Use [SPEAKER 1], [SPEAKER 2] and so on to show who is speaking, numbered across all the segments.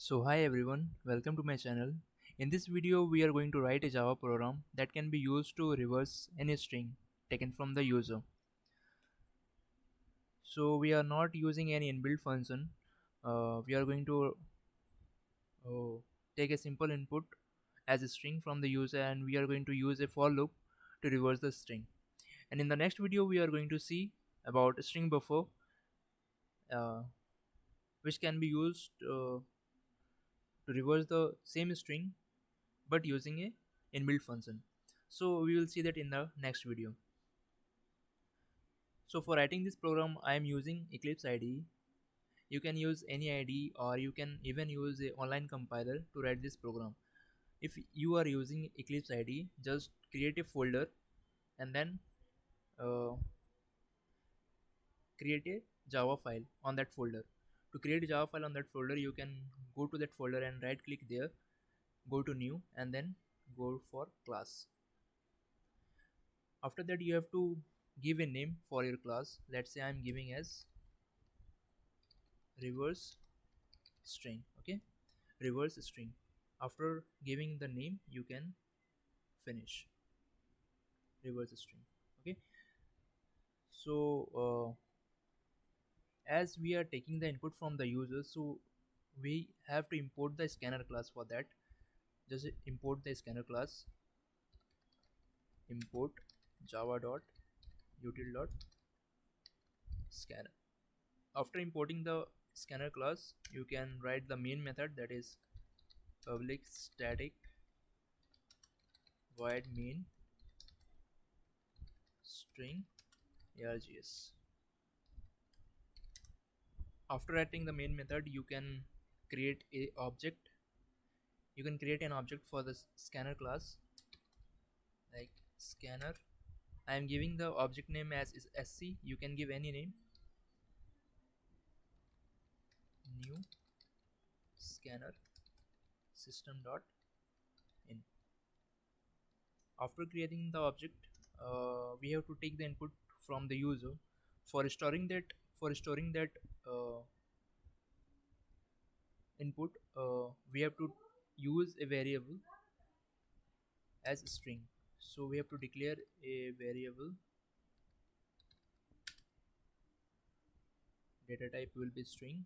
[SPEAKER 1] So hi everyone, welcome to my channel. In this video we are going to write a Java program that can be used to reverse any string taken from the user. So we are not using any inbuilt function. We are going to uh, take a simple input as a string from the user, and we are going to use a for loop to reverse the string. And in the next video we are going to see about a string buffer, uh, which can be used to reverse the same string but using a inbuilt function. So we will see that in the next video. So for writing this program I am using Eclipse IDE. You can use any IDE, or you can even use a online compiler to write this program. If you are using Eclipse IDE, just create a folder and then uh, create a Java file on that folder. To create a Java file on that folder, you can go to that folder and right click there, go to new, and then go for class. After that you have to give a name for your class. Let's say I'm giving as reverse string. Okay, reverse string. After giving the name you can finish reverse string. Okay, so as we are taking the input from the user, so we have to import the scanner class. For that, just import the scanner class, import java dot util dot scanner. After importing the scanner class, you can write the main method, that is public static void main string args. After writing the main method, create a object you can create an object for the scanner class, like scanner. I am giving the object name as is sc. You can give any name, new scanner system dot in. After creating the object, we have to take the input from the user. For storing that uh, input, we have to use a variable as string. So we have to declare a variable. Data type will be string.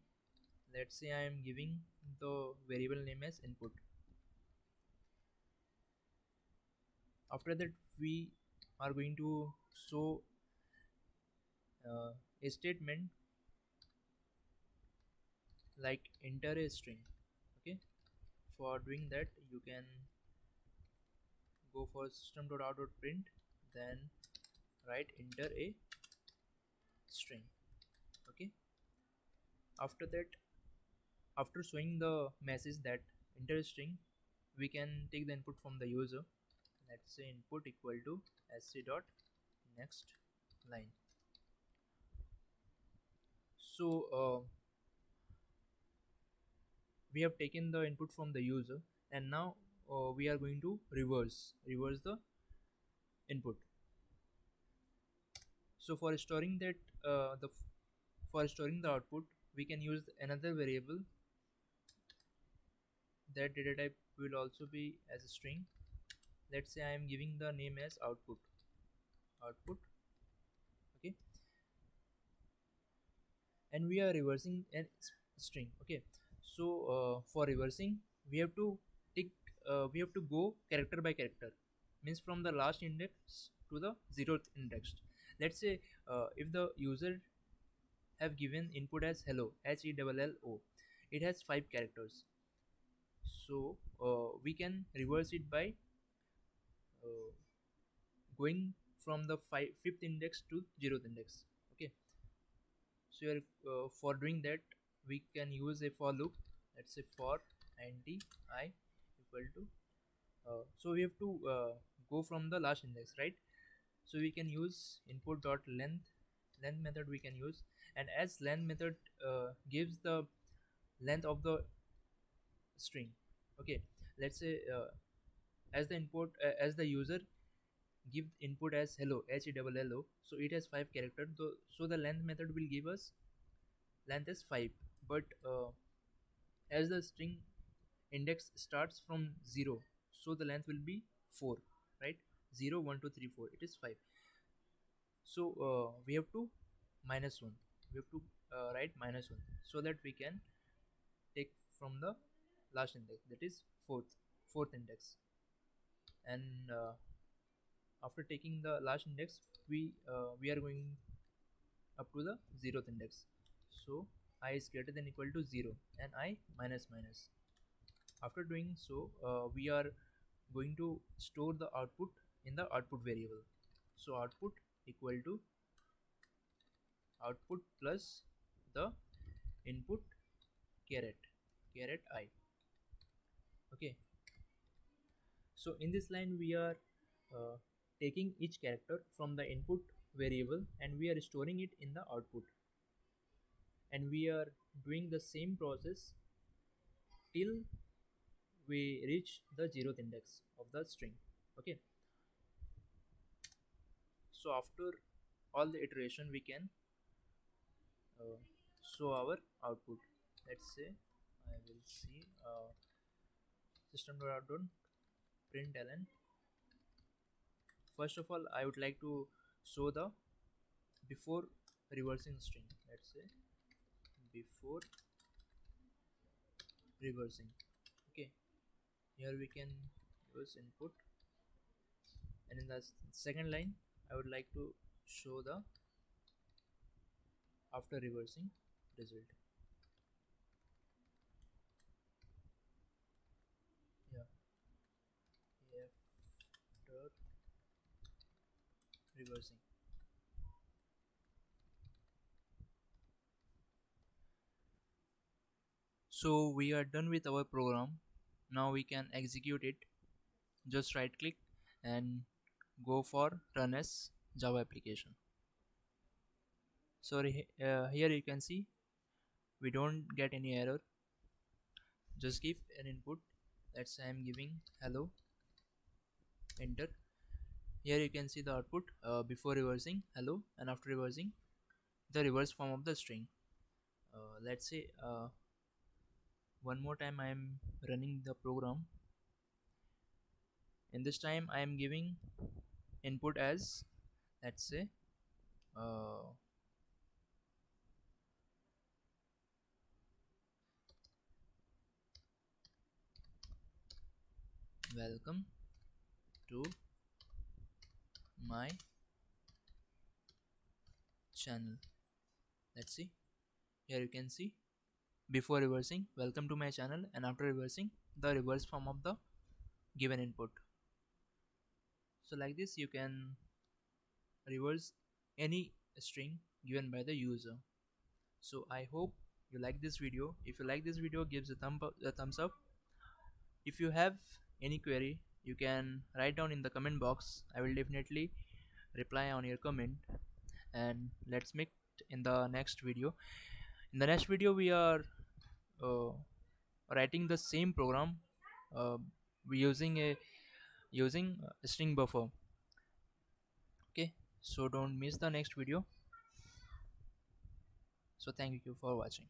[SPEAKER 1] Let's say I am giving the variable name as input. After that, we are going to show a statement like enter a string. Okay, for doing that you can go for system.out.print, then write enter a string. Okay, after that, after showing the message that enter a string, we can take the input from the user. Let's say input equal to sc dot next line. So we have taken the input from the user, and now we are going to reverse the input. So for storing the output, we can use another variable. That data type will also be as a string. Let's say I am giving the name as output. Okay, and we are reversing an string. Okay, so for reversing, we have to take we have to go character by character, means from the last index to the zeroth index. Let's say if the user have given input as hello, hello, it has 5 characters. So we can reverse it by uh, going from the fifth index to zeroth index. Okay, so for doing that, we can use a for loop. Let's say for int I equal to so we have to go from the last index, right? So we can use input dot length method we can use. And as length method gives the length of the string. Okay, let's say as the user give input as hello, hello, so it has 5 characters, so the length method will give us length is 5. But as the string index starts from 0, so the length will be 4, right? 0 1 2 3 4, it is 5. So we have to minus 1, we have to write minus 1, so that we can take from the last index, that is fourth index. And after taking the last index, we are going up to the 0th index. So I is greater than equal to 0 and I minus minus. After doing so, we are going to store the output in the output variable. So output equal to output plus the input caret I. Okay, so in this line we are uh, taking each character from the input variable and we are storing it in the output, and we are doing the same process till we reach the 0th index of the string. Okay, so after all the iteration we can uh, show our output. Let's say I will see system.out.println. First of all, I would like to show the before reversing string. Let's say before reversing. Okay, here we can use input, and in the second line I would like to show the after reversing result. Yeah, after reversing. So we are done with our program. Now we can execute it. Just right click and go for run as Java application. Sorry, here you can see we don't get any error. Just give an input. Let's say I'm giving hello, enter. Here you can see the output before reversing hello and after reversing the reverse form of the string. Let's say one more time I am running the program, and this time I am giving input as, let's say uh, welcome to my channel. Let's see, here you can see before reversing welcome to my channel and after reversing the reverse form of the given input. So like this you can reverse any string given by the user. So I hope you like this video. If you like this video, give a thumbs up. If you have any query, you can write down in the comment box. I will definitely reply on your comment, and let's meet in the next video. In the next video we are uh, writing the same program, uh, we using a string buffer. Okay, so don't miss the next video. So thank you for watching.